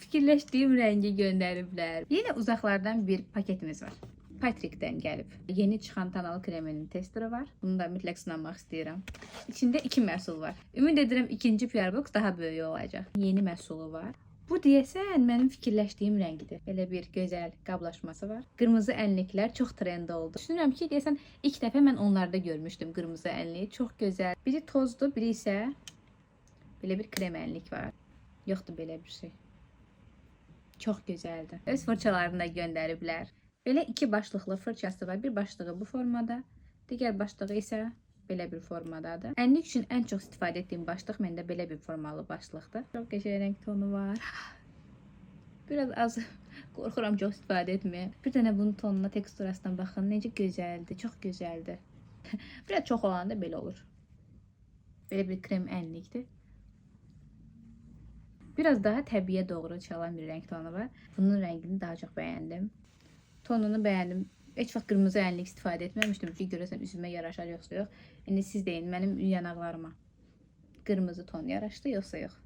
fikirləşdiyim rəngi göndəriblər. Yenə uzaqlardan bir paketimiz var. Patrick'dən gəlib. Yeni çıxan tanalı kreminin testeri var. Bunu da mütləq sınamaq istəyirəm. İçində 2 məhsul var. Ümid edirəm ikinci PR box daha böyük olacaq. Yeni məhsulu var. Bu deyəsən mənim fikirləşdiyim rəngidir. Belə bir gözəl qablaşması var. Qırmızı ənliklər çox trend oldu. Düşünürəm ki, deyəsən ilk dəfə mən onlarda görmüşdüm qırmızı ənliyi. Çox gözəl. Biri tozdur, biri isə belə bir krem ənlik var. Yoxdur belə bir şey. Çox gözəldir. Öz fırçalarını da göndəriblər. Belə 2 başlıqlı fırçası var. Bir başlığı bu formada, digər başlığı isə belə bir formadadır. Ənlik üçün ən çox istifadə etdiyim başlıq məndə belə bir formalı başlıqdır. Çox qəşəng rəng tonu var. Biraz az qorxuram çox istifadə etməyə. Bir dənə bunun tonuna, teksturasına baxın. Necə gözəldir, çox gözəldir. Biraz çox olanda belə olur. Belə bir krem ənlikdir. Biraz daha təbiiyə doğru çalan bir rəng tonu var. Bunun rəngini daha çox bəyəndim. Tonunu bəyəndim. Heç vaxt qırmızı ənlik istifadə etməmişdim ki, görəsən üzümə yaraşar yoxsa yox. İndi siz deyin, mənim yanaqlarıma qırmızı ton yaraşdı yoxsa yox.